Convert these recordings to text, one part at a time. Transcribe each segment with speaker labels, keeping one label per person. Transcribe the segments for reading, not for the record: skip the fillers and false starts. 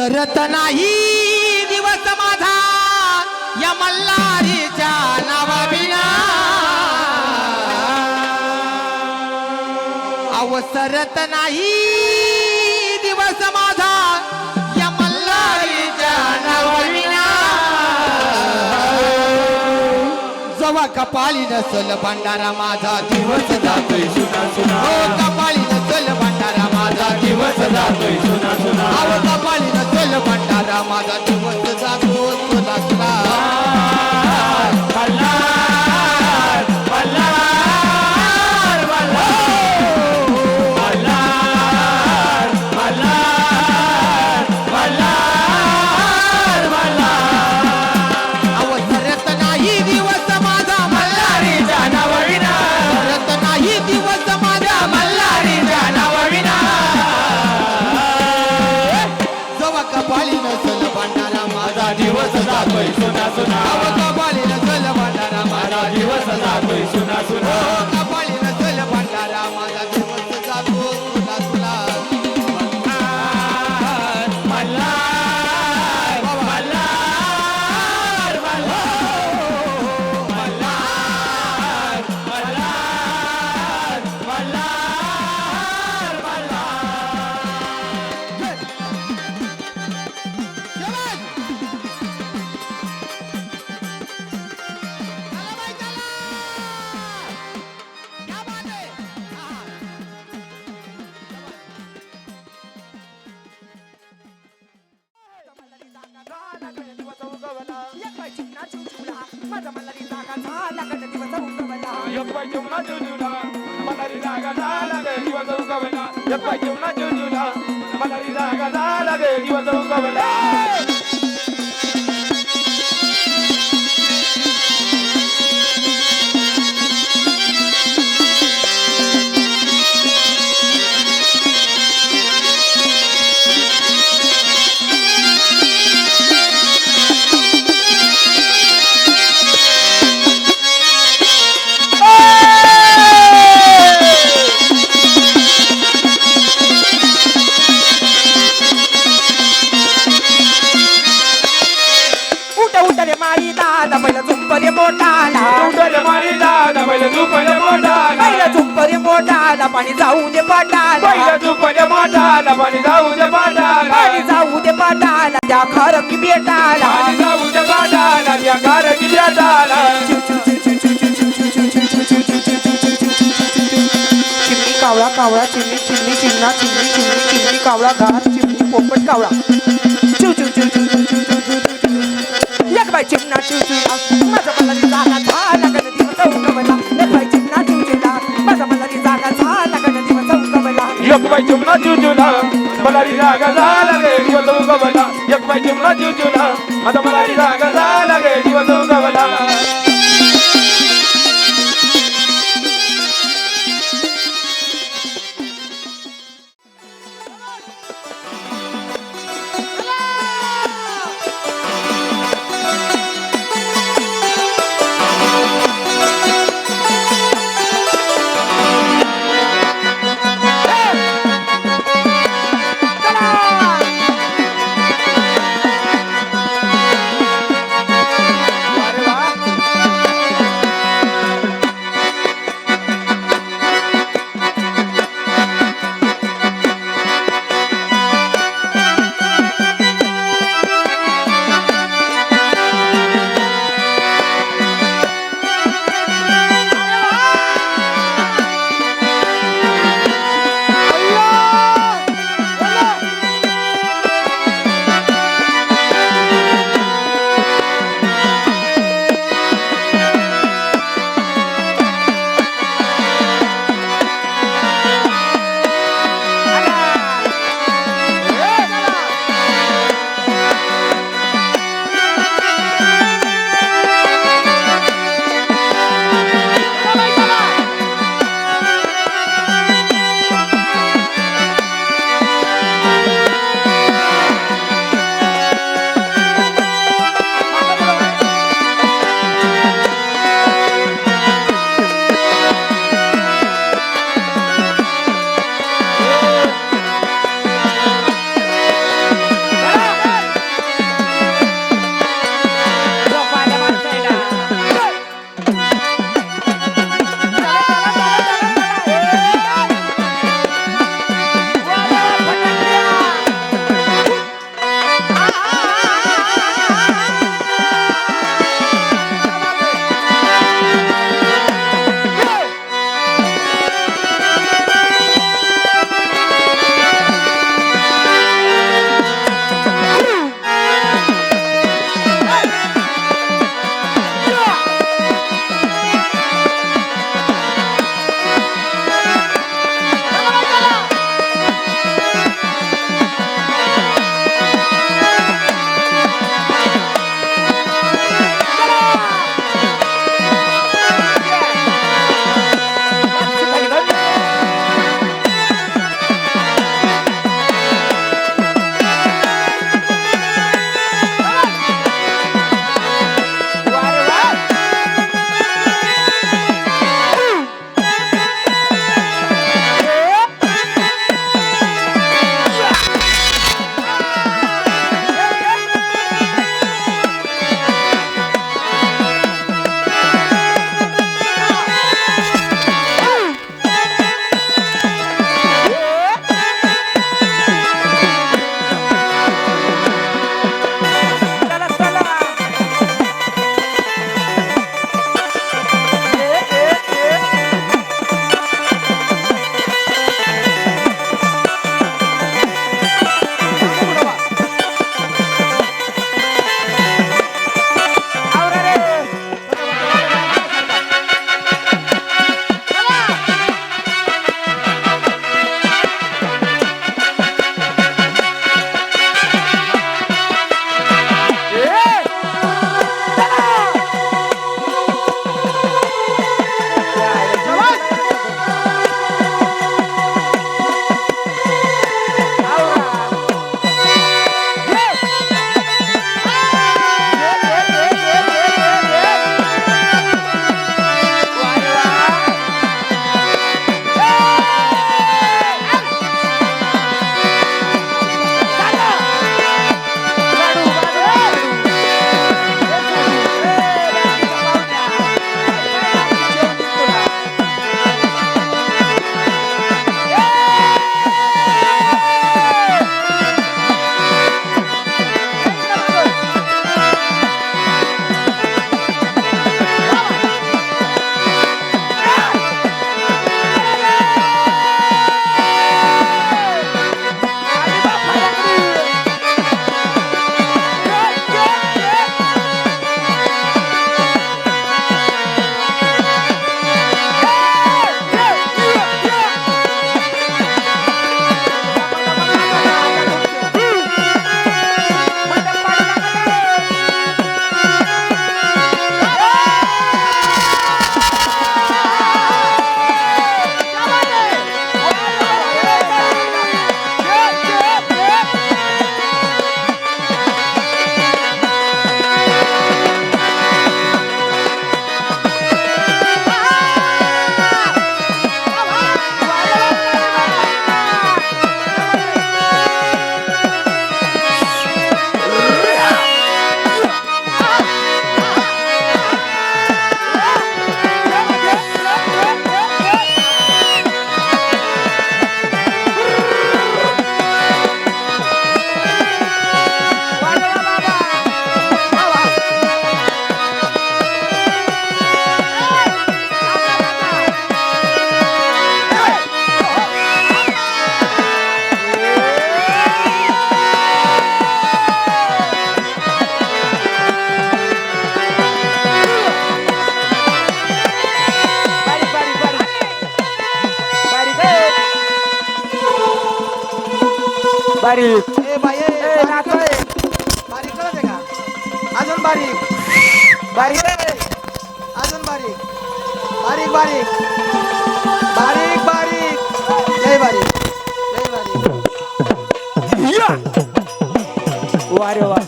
Speaker 1: करत नाही दिवस माझा या मल्हारीच्या नावाविना अवसरत नाही दिवस माझा या मल्हारीच्या नावाविना जवा कपाळी नसल भंडारा माझा दिवस जातोय सुना सुना हो कपाळी नसल भंडारा माझा दिवस जातोय सुना सुना अहो कपाळी नसल भंडारा माझा दिवस जातो सुना सुना
Speaker 2: दिवस जातोय सुना सुना
Speaker 1: कपाळी नसल भंडारा माझा
Speaker 2: दिवस जातोय सुना सुना
Speaker 1: कपाळी नसल भंडारा माझा दिवस जातो सुना सुना
Speaker 3: पाणी जाऊ दे पाटाला
Speaker 2: पहिलं झुपले मोठाला पाणी जाऊ दे पाटाला
Speaker 3: पाणी जाऊ दे पाटाला त्या खरं की बेटाला
Speaker 2: पाणी जाऊ दे पाटाला त्या घर की बेटाला
Speaker 3: चिमणी कावळा कावळा चिमणी चिमणी चिमणा चिमणी चिमणी चिमणी कावळा घास चिमणी पोपट कावळा चिव चिव चिव चिव चिव चिव चिव एक बाई चिमणा चिव चिव माझा मल्हारी जागा झाला गण दिवस उगवला एक बाई चिमणा चिव चिवला माझा मल्हारी जागा झाला गण दिवस उगवला
Speaker 2: एक बाई चिमणा चिवचिवला मलारी जागा झाला गे दिवस उगवला एक बाई चिमणा चिवचिवला आता मलारी जागा झाला गे दिवस उगवला
Speaker 3: बारीक
Speaker 1: ए बाई ए,
Speaker 3: ए,
Speaker 1: बारीक
Speaker 3: नाचोय.
Speaker 1: बारीक कळत आहे का अजून बारीक
Speaker 3: बारीक
Speaker 1: अजून बारीक बारीक बारीक बारीक बारीक लय बारीक लय बारीक
Speaker 3: या. वा रे वा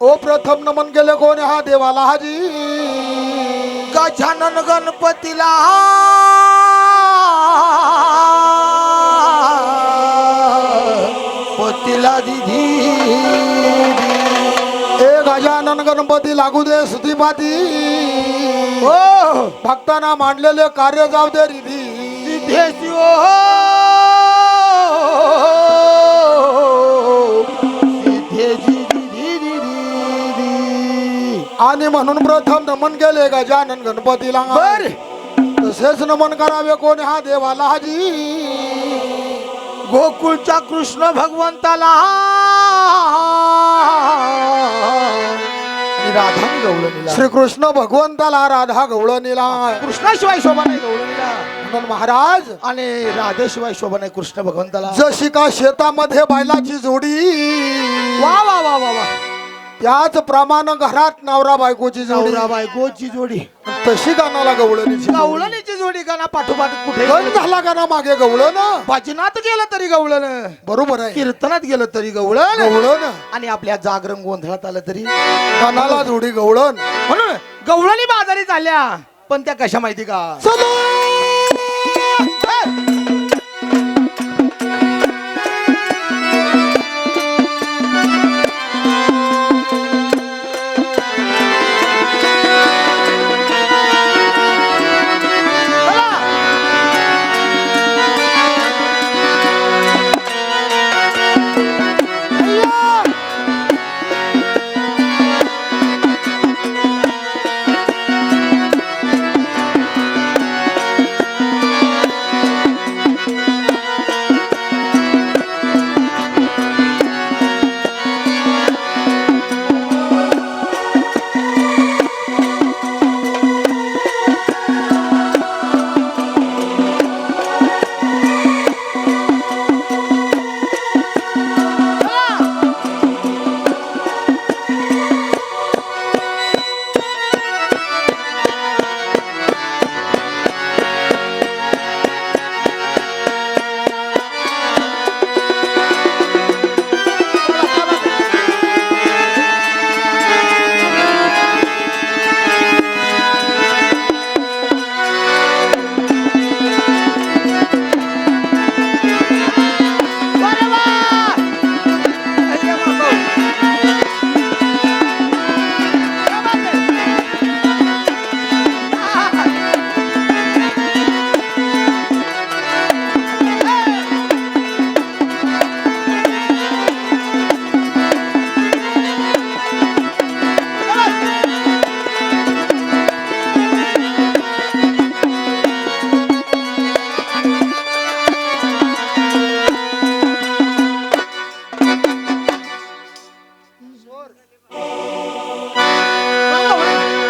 Speaker 4: ओ प्रथम नमन केले कोण हा देवाला हाजी
Speaker 1: गजानन गणपतीला पतीला दिधी
Speaker 4: ए गजानन गणपती लागू दे स्तुतीपाती
Speaker 1: ओ
Speaker 4: भक्तांना मांडलेले कार्य जाऊ दे रिधी
Speaker 1: सिद्धेशी ओ सिद्धेशी दिधी दिधी
Speaker 4: आणि म्हणून प्रथम नमन केले गजानन गणपतीला
Speaker 1: बर
Speaker 4: तसेच नमन करावे कोण हा देवाला हाजी
Speaker 1: गोकुळच्या कृष्ण भगवंताला आणि राधा गवळणीला
Speaker 4: श्रीकृष्ण भगवंताला राधा गवळणीला
Speaker 1: कृष्णाशिवाय शोभा नाही गवळणीला
Speaker 4: म्हणून महाराज
Speaker 1: आणि राधेशिवाय शोभा नाही कृष्ण भगवंताला
Speaker 4: जशी का शेतामध्ये बैलाची जोडी
Speaker 1: वा वा वा वा वा
Speaker 4: त्याच प्रमाणे घरात नवरा बायकोची जोडी
Speaker 1: नवरा बायकोची जोडी
Speaker 4: तशी गाणाला गवळणीची
Speaker 1: गवळणीची जोडी गाणा पाठोपाठ कुठे
Speaker 4: गण झाला का ना मागे गवळण
Speaker 1: भजनात गेलं तरी गवळण
Speaker 4: बरोबर आहे
Speaker 1: कीर्तनात गेलं तरी गवळण
Speaker 4: गवळण
Speaker 1: आणि आपल्या जागरण गोंधळात आलं तरी
Speaker 4: गाणाला जोडी गवळण
Speaker 1: म्हणून गवळणी बाजारी चालल्या पण त्या कशा माहिती का
Speaker 4: चला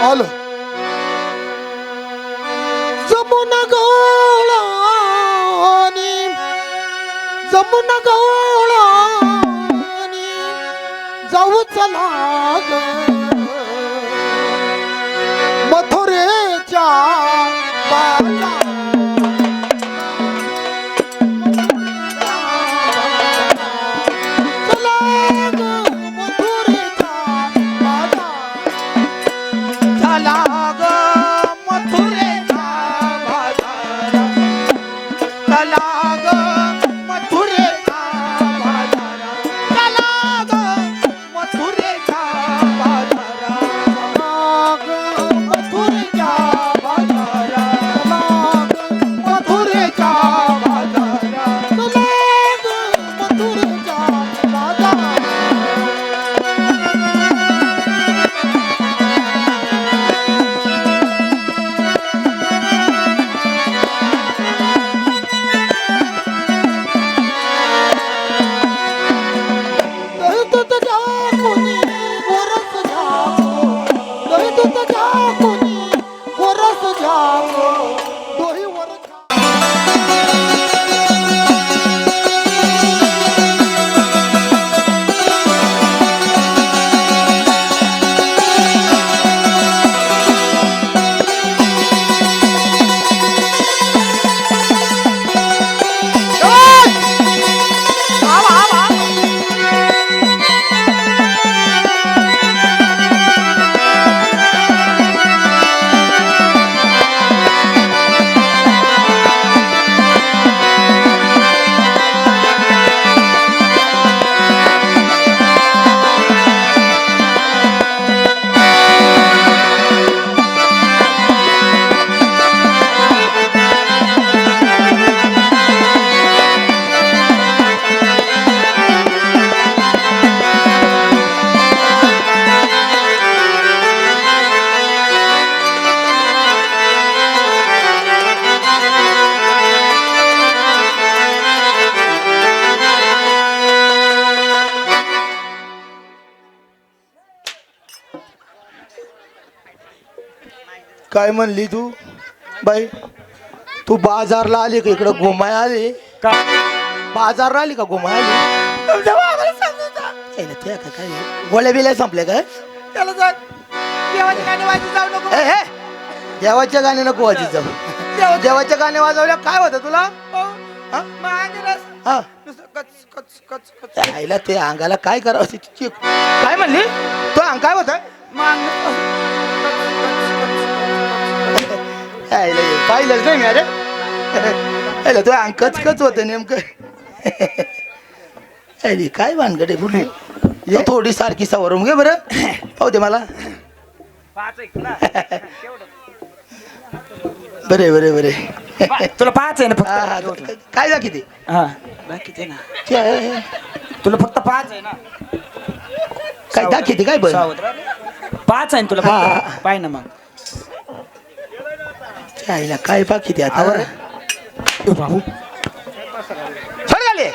Speaker 4: आलं जमुन गवळणी जमुन गवळणी जाऊ चला ग मथुरेच्या बाजा चला ग मथुरेच्या बाजा
Speaker 1: झाला ग मथुरेचा बाजार झाला ग मथुरेचा बाजार
Speaker 5: काय म्हणली तू बाई? तू बाजारला आली का इकडं घुमाय आली?
Speaker 3: का
Speaker 5: बाजारला आली का घुमाय आली? तुमच्या बाबाला सांगून जा. यायला ते आता काय गोळ्या बिल्या संपल्या काय?
Speaker 3: त्याला जा देवाची गाणी वाजत जाऊ नको.
Speaker 5: ए, हे, देवाच्या गाणे नको वाजत जाऊ. देवाच्या गाणे वाजवल्या काय होतं तुला? हा? हा.
Speaker 3: नुसतं कच कच कच कच
Speaker 5: यायला ते अंगाला काय करावं ते चिक. काय म्हणली तो अंग काय होत? पाहिलंच नाही मी अरे. यायला तो अंग कच होत नेमकं. अरे काय भानगड आहे पुढे. ये थोडी सारखी सवरून घे बरं. पाहू दे मला. बरे बरे बरे.
Speaker 3: तुला पाच आहे ना
Speaker 5: हा, हा.
Speaker 3: फक्त
Speaker 5: काय जा किती
Speaker 3: हा बाकी ते ना
Speaker 5: काय
Speaker 3: तुला फक्त पाच आहे ना
Speaker 5: दाखिते काय बरं?
Speaker 3: सावध राहा. पाच आहे ना तुला
Speaker 5: हा, हा.
Speaker 3: फक्त पाय ना मग
Speaker 5: आईला काय बाकी ते आता बरं?
Speaker 3: बाबू
Speaker 5: सोड गाले.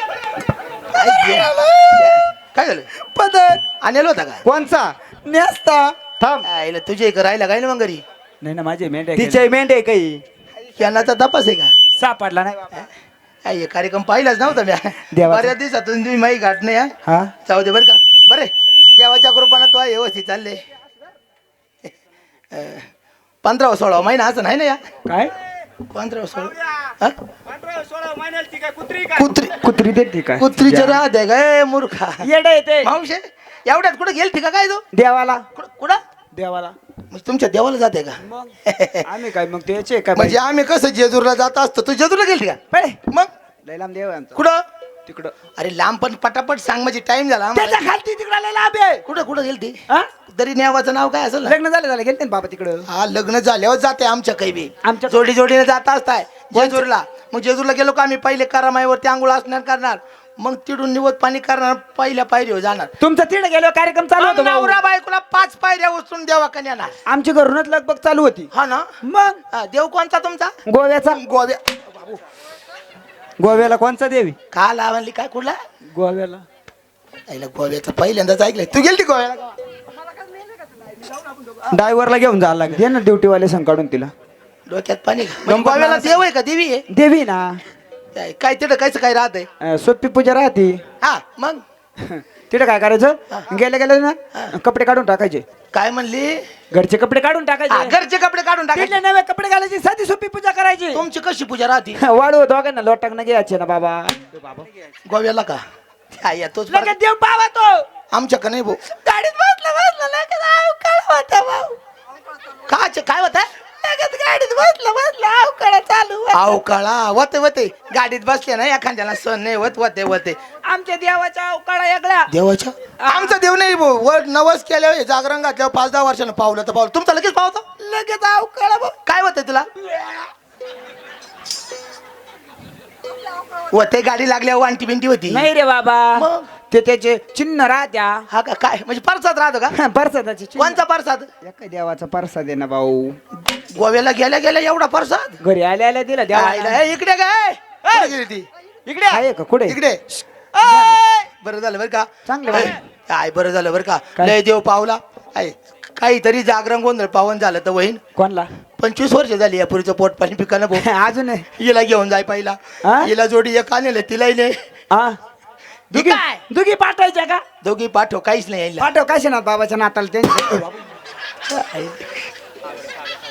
Speaker 5: काय झालं?
Speaker 3: पदर
Speaker 5: आणलं होता का?
Speaker 3: कोणचा नेसता थांब
Speaker 5: आईला तुझे एक राहिला काय ना मग घरी?
Speaker 3: नाही ना माझे मेंढ्या तिचे मेंढे काही
Speaker 5: यांनाचा तपास आहे का?
Speaker 3: सापडला नाही बाबा.
Speaker 5: हे कार्यक्रम पाहिलाच नव्हता मी.
Speaker 3: देवाचा.
Speaker 5: बऱ्याच दिवसातून तुम्ही माही घाट नाही. हा?
Speaker 3: हा
Speaker 5: जाऊ दे बरं का. बरे देवाच्या कृपानं तो व्यवस्थित चालले. 15-16 महिना असं नाही ना या?
Speaker 3: काय
Speaker 5: 15-16
Speaker 2: कुत्री
Speaker 5: कुत्री
Speaker 3: कुत्री देते काय
Speaker 5: कुत्रीच्या राहत आहे काय मूर्खा?
Speaker 3: येडा येते
Speaker 5: मावशे एवढ्यात कुठं गेल का काय तू?
Speaker 3: देवाला
Speaker 5: कुठं
Speaker 3: देवाला
Speaker 5: म्हणजे तुमच्या देवाला जाते का?
Speaker 3: मग आम्ही काय मग त्याचे काय
Speaker 5: म्हणजे आम्ही कसं जेजूरला जात असतो तू जेजूरला गेली का?
Speaker 3: पळे
Speaker 5: मग
Speaker 3: लय लांब देव आहे आमचा.
Speaker 5: कुठं?
Speaker 3: तिकडं
Speaker 5: अरे लांब पण पटापट सांग म्हणजे टाइम झाला आम्हाला.
Speaker 3: त्याच्या खालती तिकडं लय लांब आहे
Speaker 5: कुठं गेलती?
Speaker 3: हा?
Speaker 5: तरी नेवाचं नाव काय असेल ना?
Speaker 3: लग्न झालं गेलते ना बाबा तिकडं
Speaker 5: हा लग्न झाल्यावर जाते आमच्या काही बी
Speaker 3: आमच्या-
Speaker 5: जोडीने जात असताय जेजूरला. मग जेजूरला गेलो का आम्ही पहिले करामाईवरती आंघोळ असणार करणार, मग तिडून निवत पाणी करणार, पहिल्या पायरीवर जाणार.
Speaker 3: तुमचा तिकडे गेल्यावर कार्यक्रम चालू
Speaker 5: मग
Speaker 3: होता भाऊ.
Speaker 5: नवरा बायकोला 5 पायऱ्या उचलून देवा कन्याला.
Speaker 3: आमच्या घरूनच लगबग चालू होती
Speaker 5: हा ना?
Speaker 3: मग
Speaker 5: हा, देव कोणता तुमचा?
Speaker 3: गोव्याचा
Speaker 5: गोव्या.
Speaker 3: गोव्याला कोणचा देवी
Speaker 5: का लावली काय कुठला?
Speaker 3: गोव्याला
Speaker 5: आईला गोव्याचं पहिल्यांदाच ऐकलंय. तू गेलती गोव्याला का?
Speaker 3: ड्रायव्हरला घेऊन जायला लागेल दे ना ड्युटीवाले संग काढून तिला
Speaker 5: डोक्यात पाणी का? म्हणजे गोव्याला देव आहे का देवी आहे?
Speaker 3: देवी ना
Speaker 5: काय तिथं कायच काय राहत आहे?
Speaker 3: सोपी पूजा राहते
Speaker 5: हा मग
Speaker 3: तिथं काय करायचं गेल्या गेल्या ना कपडे काढून टाकायचे.
Speaker 5: काय म्हणली?
Speaker 3: घरचे कपडे काढून
Speaker 5: हा,
Speaker 3: टाकायचे
Speaker 5: घरचे कपडे काढून टाकायचे.
Speaker 3: तिथले नवे कपडे घालायचे साधी सोपी पूजा करायची.
Speaker 5: तुमची कशी पूजा राहते
Speaker 3: वाढू दोघांना लोटांना घ्यायचे ना बाबा
Speaker 5: गोव्याला का? हा, या तोच
Speaker 3: लगेच देव पावा तो
Speaker 5: आमच्याकडे नाही भाऊ.
Speaker 3: गाडीत बसला लगेच अवकाळ होता भाऊ.
Speaker 5: काय होत?
Speaker 3: लगेच गाडीत बसला अवकाळ चालू
Speaker 5: अहो काळा वते गाडीत बसले ना एखाद्याला सण नाही वते
Speaker 3: आमच्या देवाच्या अवकाळा वेगळा
Speaker 5: देवाच्या. आमचा देव नाही भाऊ. वर नवस केल्यावर जागरण घातल्यावर 5-10 वर्षानं पावलं तर पावलं. तुमचा लगेच पावतो
Speaker 3: लगेच अवकाळा भाऊ.
Speaker 5: काय होतंय तुला? वते गाडी लागल्यावर वांटी बिंटी होती.
Speaker 3: नाही रे बाबा
Speaker 5: मग?
Speaker 3: ते त्याचे चिन्ह राहत्या
Speaker 5: हा का? काय म्हणजे परसाद राहतो का?
Speaker 3: परसादाचे चिन्ह.
Speaker 5: कोणचा परसाद?
Speaker 3: एका देवाचा परसाद आहे ना भाऊ.
Speaker 5: गोव्याला गेल्या एवढा परसाद?
Speaker 3: घरी आल्या दिला
Speaker 5: आईला,
Speaker 3: देवा.
Speaker 5: ए, इकडे काय? कुठे गेली ती? इकडे
Speaker 3: आहे का कुठे
Speaker 5: इकडे. ए, बरं झालं बरं का?
Speaker 3: चांगलं बरं.
Speaker 5: काय बरं झालं बरं का?
Speaker 3: काय?
Speaker 5: लय देव पावला. काहीतरी जागरण गोंधळ पावन झालं तर वहीन.
Speaker 3: कोणला
Speaker 5: 25 वर्ष झाली या पुरीचं पोट पाणी पिकानं भाऊ.
Speaker 3: अजून
Speaker 5: हिला घेऊन जाय पहिला.
Speaker 3: हा?
Speaker 5: हिला जोडी एक आणले तिलाही नाही.
Speaker 3: हा दुगी
Speaker 5: काय?
Speaker 3: दुगी पाठवायच्या का
Speaker 5: दोघी पाठव काहीच नाही यायला.
Speaker 3: पाठव काशीनाथ बाबाच्या नाताला त्यांच्या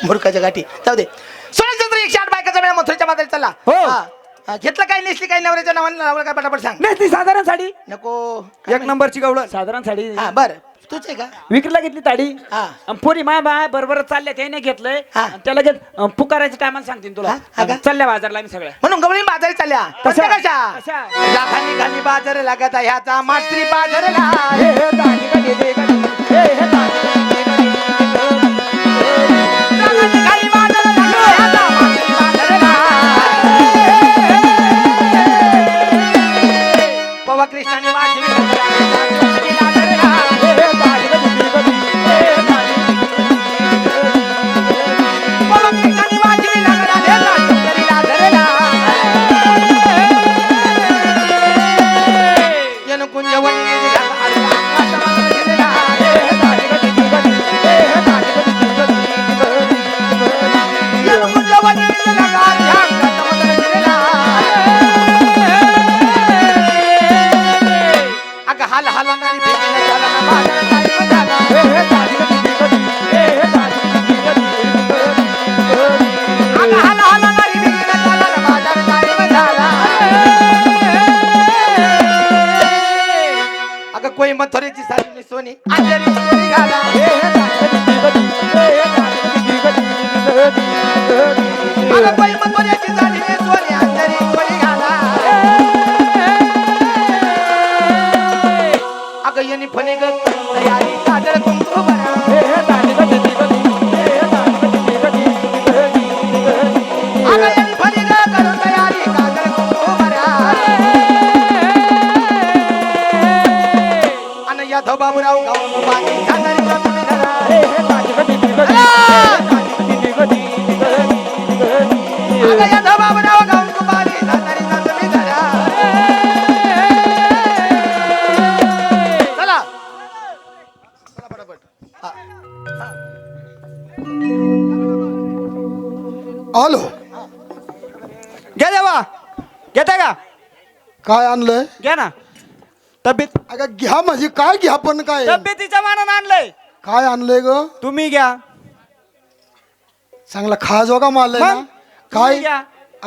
Speaker 5: मूर्खाच्या गाठी जाऊ दे. 108 बायकाचा वेळा मथुरेच्या बाजारात चालला.
Speaker 3: हो.
Speaker 5: हा. हा, घेतलं काय नेसली काय नवऱ्याच्या नावानं लावलं काय पटापट सांग.
Speaker 3: नाही ती साधारण साडी
Speaker 5: नको.
Speaker 3: एक नंबरची गवळ साधारण साडी
Speaker 5: हा बर तूच आहे का?
Speaker 3: विक्रीला घेतली ताडी
Speaker 5: हा.
Speaker 3: अन पोरी माय बाय बरोबर चालल्या त्याने घेतलंय
Speaker 5: हा.
Speaker 3: अन त्याला पुकारायच्या टायमाला सांगतील तुला
Speaker 5: हा? हा का?
Speaker 3: चालल्या बाजारला आम्ही सगळ्या
Speaker 5: म्हणून गवळी बाजारी चालल्या.
Speaker 3: कशा?
Speaker 5: कशा
Speaker 3: कशा?
Speaker 5: लाखांनी खाली बाजार लागत आहे ह्याचा मात्री बाजारला.
Speaker 3: हे हे ताडी का दे दे का दे. हे हे ताडी का दे दे का दे.
Speaker 5: लाखांनी खाली बाजार लागत आहे ह्याचा मात्री बाजारला. पवा कृष्णाने वाजवी बाजारला.
Speaker 3: हे हे ताडी का दे दे का दे. हे हे ताडी का दे दे का दे.
Speaker 5: पवा कृष्णाने वाजवी लागला ह्याचा मात्री बाजारला. कुंजवणी सोनी अंजनी चोळी घाला अगं बाई मंगोल्याची झाली रे सोनी अंजनी चोळी घाला अगं येणी फणी ग तयारी काजळ कुंकू बना अगं येणी फणी ग करून तयारी काजळ कुंकू बना आणि यादव बाबूराव गाव बाकी झांजारी तुम्ही धरा अगं यादव बाबूराव गाव बाकी झांजारी तुम्ही धरा चला
Speaker 4: आलो.
Speaker 1: घ्या देवा घेता का
Speaker 4: काय आणलंय?
Speaker 1: घ्या ना तब्येत
Speaker 4: अगं घ्या माझी काय घ्या पण काय
Speaker 1: तब्येतीच्या मानानं आणलंय
Speaker 4: काय आणलंय ग?
Speaker 1: तुम्ही घ्या
Speaker 4: चांगला खाजोगा माल आहे ना?
Speaker 1: मग?
Speaker 4: काय
Speaker 1: तुम्ही घ्या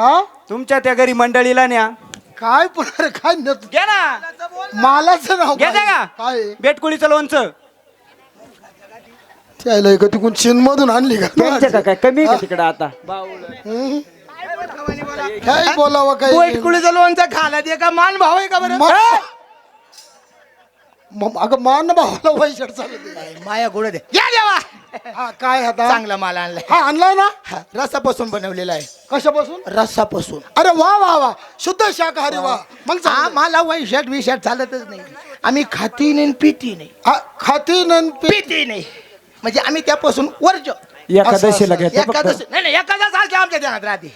Speaker 4: आ
Speaker 1: तुमच्या त्या घरी मंडळीला न्या
Speaker 4: काय पण अरे काय न-
Speaker 1: घ्या ना
Speaker 4: मालाचं नाव
Speaker 1: घेता
Speaker 4: काय?
Speaker 1: का
Speaker 4: काय
Speaker 1: बेटकुळीचं लोणचं
Speaker 4: त्याला का तिकून चीन मधून आणली का
Speaker 1: काय कमी का तिकडे आता
Speaker 4: हम्म? काय बोलावं काय
Speaker 5: पोटकुळीचं लोणचं खाला दे का मान भाव आहे का बरं
Speaker 4: अगं मान भावाला वैशट चालत आहे.
Speaker 5: माया गोड दे या देवा
Speaker 4: हा काय आता
Speaker 5: चांगला माल आणलाय
Speaker 4: हा आणलाय ना
Speaker 5: रसापासून बनवलेला आहे
Speaker 4: कशापासून?
Speaker 5: रसापासून
Speaker 4: अरे वा वा वा शुद्ध शाकाहारी वा मग चांगलं आहे.
Speaker 5: मला वैशाट विशाट चालतच नाही आम्ही खाती नाही पिती नाही
Speaker 4: हा, खाती नन
Speaker 5: पिती नाही म्हणजे आम्ही त्यापासून वर्ज
Speaker 1: एकादशीला घेतो फक्त.
Speaker 5: एकादशी नाही नाही एकादश असल्या आमच्या ध्यानात राहते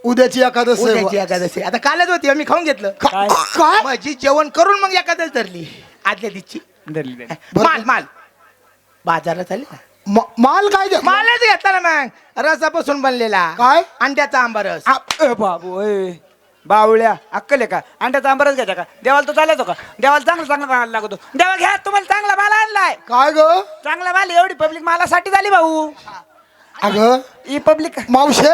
Speaker 4: उद्याची एकादश आहे
Speaker 5: उद्याची
Speaker 4: वा.
Speaker 5: एकादशी आता कालच होती आम्ही खाऊन घेतलं
Speaker 4: काय
Speaker 5: माझी जेवण करून मग एकादश धरली आदल्या दिवशी माल माल बाजारात चालली ना
Speaker 4: माल काय द्या
Speaker 5: मालच घेतला ना मग रसापासून बनलेला
Speaker 4: काय?
Speaker 5: अंड्याचा आंबारस
Speaker 1: बाबू ए बावळ्या अक्कल आहे का अंड्याचा आंबारच घ्यायचा का देवाला तो चालायचो का देवाला चांगला चांगला माल लागतो देवा घ्या तुम्हाला चांगला माल आणलाय
Speaker 4: काय ग
Speaker 1: चांगला माल एवढी पब्लिक मालासाठी झाली भाऊ
Speaker 4: अगं
Speaker 1: ही पब्लिक
Speaker 4: मावशे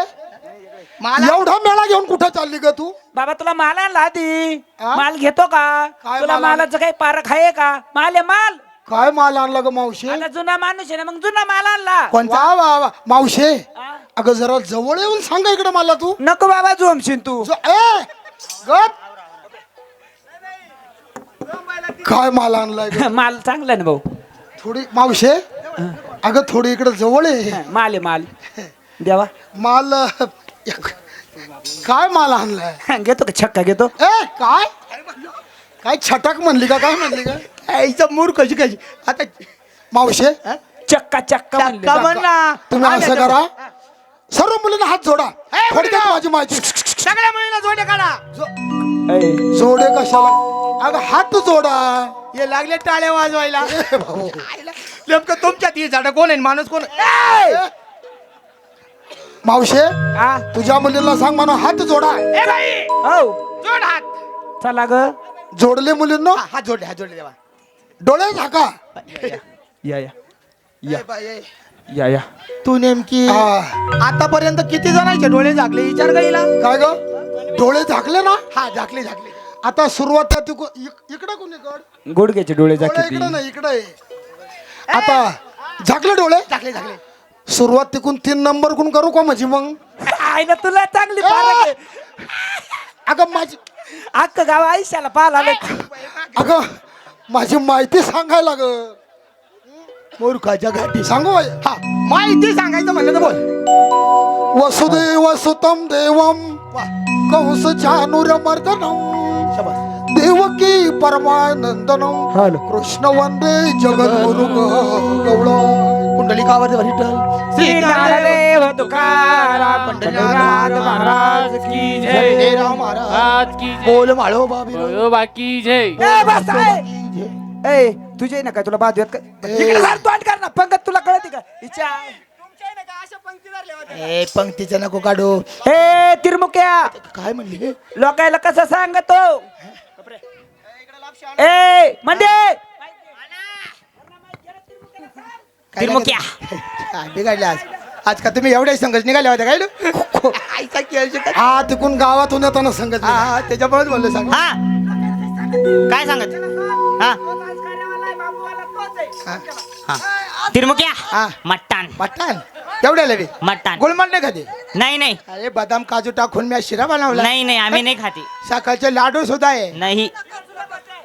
Speaker 5: मला
Speaker 4: एवढा मेळा घेऊन कुठं चालली ग तू?
Speaker 1: बाबा तुला माल आणला आधी
Speaker 4: हा?
Speaker 1: माल घेतो का
Speaker 4: काय
Speaker 1: तुला
Speaker 4: माल आणला?
Speaker 1: मालाचं काही पारख आहे का माल आहे माल
Speaker 4: काय माल आणला ग मावशे?
Speaker 1: आता जुना माणूस आहे ना मग जुना माल आणला
Speaker 5: कोणता
Speaker 4: वा वा वा मावशे
Speaker 1: हा?
Speaker 4: अगं जरा जवळ येऊन सांगा इकडे मला तू
Speaker 1: नको बाबा झोमशील तू
Speaker 4: ए गप काय माल आणलाय ग?
Speaker 1: माल चांगला आहे ना भाऊ
Speaker 4: थोडी मावशे अगं थोडी इकडे जवळ आहे
Speaker 1: माल आहे माल देवा
Speaker 4: माल काय माल आणलाय
Speaker 1: घेतो का छक्का घेतो
Speaker 4: ए काय काय छटाक म्हणली का काय म्हणली का
Speaker 5: आईचा मूर कशी कशी आता
Speaker 4: मावशे
Speaker 1: चक्का चक्का म्हणले.
Speaker 5: चक्का म्हण ना.
Speaker 4: तुम्ही असं करा सर्व मुलींना हात जोडा थोडक्यात माझी माहिती
Speaker 5: सगळ्या मुलींना जोडे काढा
Speaker 1: ऐ,
Speaker 4: जोडे कशाला अगं हात जोडा
Speaker 5: हे लागले टाळ्या वाजवायला
Speaker 4: ए भाऊ
Speaker 5: आईला, नेमकं तुमच्या ती झाड कोण आहे माणूस कोण आहे?
Speaker 4: मावशे
Speaker 1: हा?
Speaker 4: तुझ्या मुलींना सांग म्हणून हात जोडा
Speaker 5: ए बाई
Speaker 1: हो
Speaker 5: जोड हात
Speaker 1: चला ग
Speaker 4: जोडले मुलींना
Speaker 5: हात जोडले देवा
Speaker 4: डोळे झाका
Speaker 1: या या
Speaker 5: ए बाई, ए.
Speaker 1: या या
Speaker 5: तू नेमकी
Speaker 4: हा.
Speaker 5: आतापर्यंत किती जणांचे डोळे झाकले विचार गाईला
Speaker 4: काय ग डोळे झाकले ना
Speaker 5: हा झाकले झाकले
Speaker 4: आता सुरुवात त्या इकडे कोणीकड
Speaker 1: गुडघ्याचे डोळे
Speaker 4: डोळे
Speaker 1: जाते
Speaker 4: इकडे नाही इकडे आता झाकले डोळे
Speaker 5: झाकले झाकले
Speaker 4: सुरुवात तिकून 3 नंबर कोण करू का माझी मग
Speaker 1: आहे ना तुला चांगली पालक आहे.
Speaker 4: अगं माझी
Speaker 1: अख्खं गाव आयुष्याला पाहायला आलं
Speaker 4: अगं माझी माहिती सांगायला ग
Speaker 5: मूर्खाच्या घाटी
Speaker 4: सांगू बाई.
Speaker 5: हा माहिती सांगायचं म्हणलं तर बोल
Speaker 4: वसुदेव सुतम देवम कंस चानुरमर्दनम
Speaker 5: शाबास.
Speaker 4: देवकी परमानंदनम
Speaker 1: हॅलो
Speaker 4: कृष्ण वंदे जगद्गुरु गौळ
Speaker 5: कुंडलिकावर विठ्ठल
Speaker 1: श्री ज्ञानदेव तुकाराम पंढरीनाथ महाराज की जय
Speaker 5: जय राम महाराज
Speaker 6: की जय.
Speaker 5: बोल माळो बाबी
Speaker 6: बाकी जय
Speaker 1: ए, बस आहे. ए तुझे ना काय तुला बाद येत का इकडे सर तोंड कर ना पंगत तुला कळते का हिच्या
Speaker 5: ए पंक्तीचं नको काढू
Speaker 1: हे तिरमुक्या
Speaker 5: काय म्हणली
Speaker 1: लोकायला कसं सांगतो ए म्हणजे तिरमुक्या
Speaker 5: काय बिघडले आज आज का तुम्ही एवढ्या संघर्ष निघाले होते काय आईचा खेळ शिकत
Speaker 4: हा तिकून गावातून येताना सांगत
Speaker 5: हा हा त्याच्यामुळेच बोललो सांग
Speaker 6: हा काय सांगत हा हा तिरमुक्या
Speaker 5: हा.
Speaker 6: मटण
Speaker 5: मटण एवढ्या लवे
Speaker 6: मटण
Speaker 5: गुलमट नाही खाते
Speaker 6: नाही नाही
Speaker 5: अरे बदाम काजू टाकून मी शिरा बनवला
Speaker 6: नाही नाही आम्ही नाही खाते
Speaker 5: सकाळचे लाडू सुद्धा आहे
Speaker 6: नाही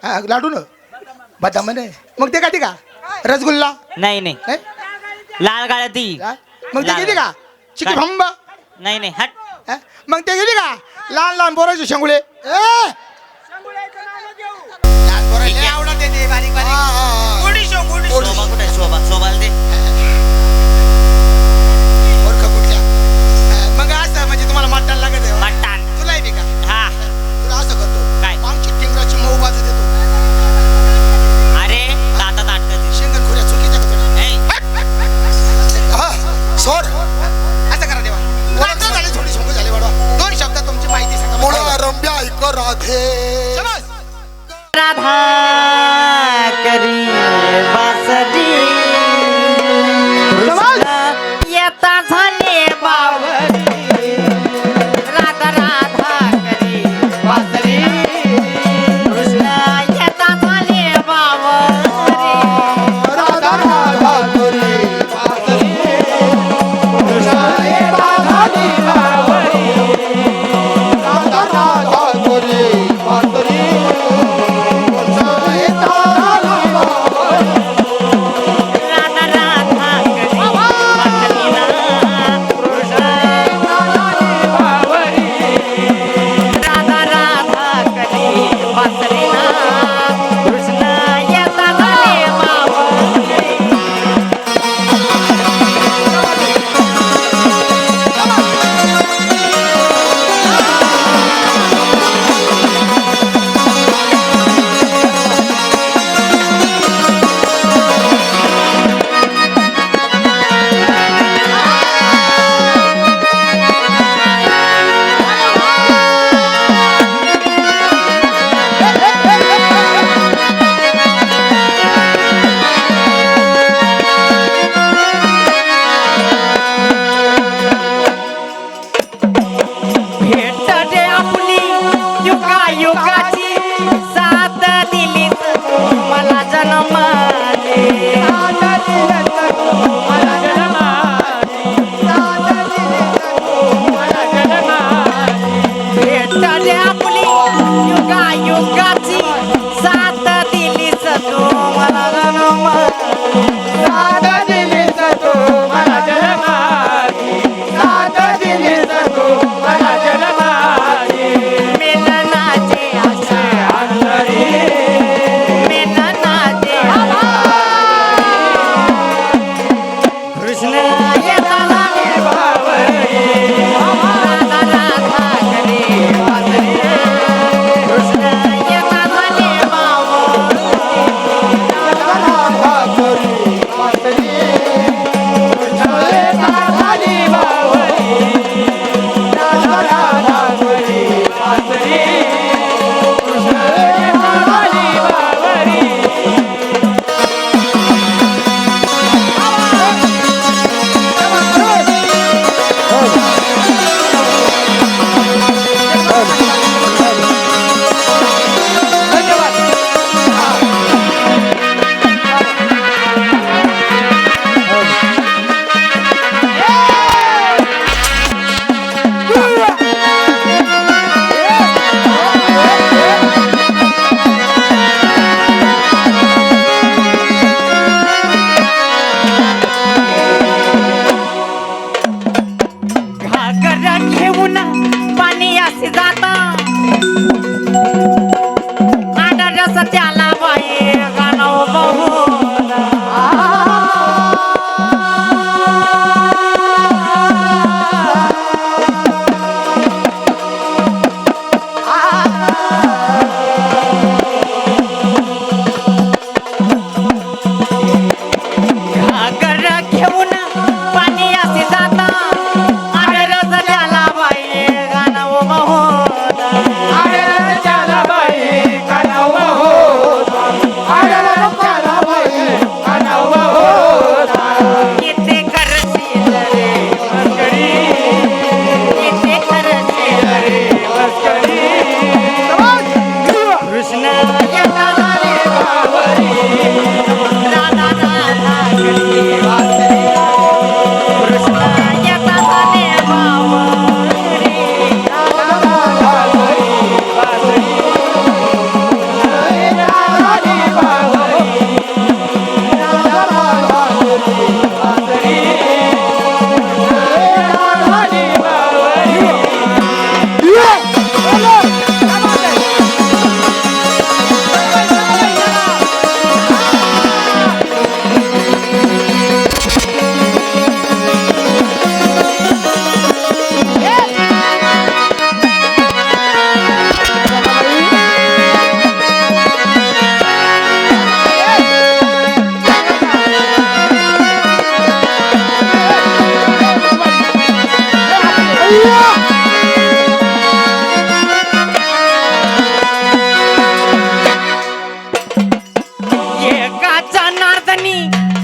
Speaker 5: हा, लाडू न बदाम नाही मग ते खाते का रसगुल्ला
Speaker 6: नाही नाही
Speaker 5: नाही?
Speaker 6: लाल गाळ्या ती
Speaker 5: हा? मग ते
Speaker 6: लाल.
Speaker 5: किती का चिकी
Speaker 6: काय?
Speaker 5: भंबा
Speaker 6: नाही नाही हट
Speaker 5: हा? मग ते किती का लहान लहान बोराचे शेंगुळे
Speaker 6: शोभा कुठे शोभा शोभाला दे
Speaker 5: मग असं म्हणजे तुम्हाला मटण लागत आहे
Speaker 6: मटण
Speaker 5: तुला बी का
Speaker 6: हा
Speaker 5: तुला असं करतो
Speaker 6: काय?
Speaker 5: आमची टिंगराची मऊ बाजू देतो
Speaker 6: अरे दातात अटकत
Speaker 5: शेंगण खुऱ्या चुकीच्या का तुला?
Speaker 6: ए,
Speaker 5: हा, सोड असं करा देवा वाटलं झाले थोडी शंभू झाले वाढवा 2 शब्दात तुमची माहिती सांगा
Speaker 4: मुळा रंब्या ऐक राधे
Speaker 5: शाबास.
Speaker 6: राधा करी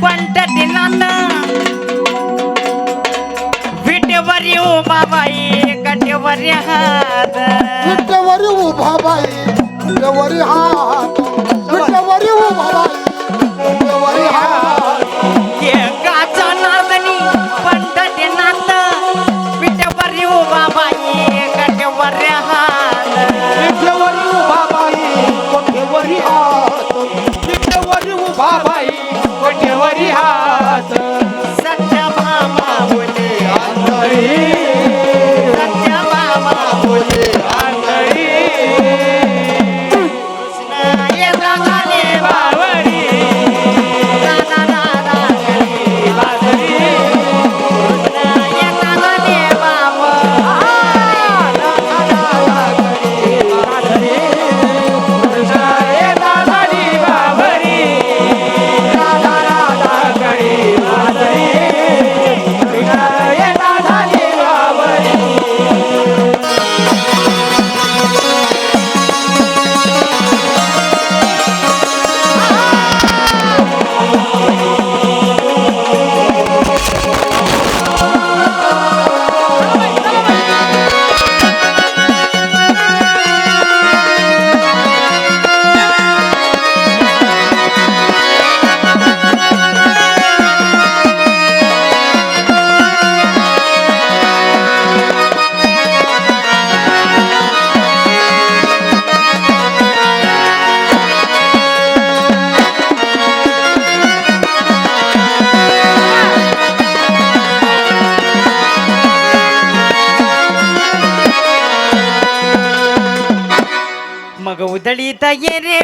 Speaker 7: पंढरीनाथ विटेवर उभा बाई कटेवर हात
Speaker 4: विटेवरी उभा बाई विटेवरी हात विटेवरी उभा बाई विटेवरी हात
Speaker 7: एकाचा नादनी पंढरीनाथ विटेवर उभा बाई कटेवर हात
Speaker 2: विटेवरी उभा बाई कोठेवरी हात विटेवरी उभा बाई कोठेवरी हात
Speaker 7: सत्यभामा बोले
Speaker 2: आंधळी
Speaker 7: सत्यभामा बोले
Speaker 2: आंधळी
Speaker 7: कृष्ण ये रागाने
Speaker 2: बावरी
Speaker 7: राधा राधा करे
Speaker 2: बाजरी
Speaker 7: कृष्ण ये रागाने बाबा मग उदळीत ये रे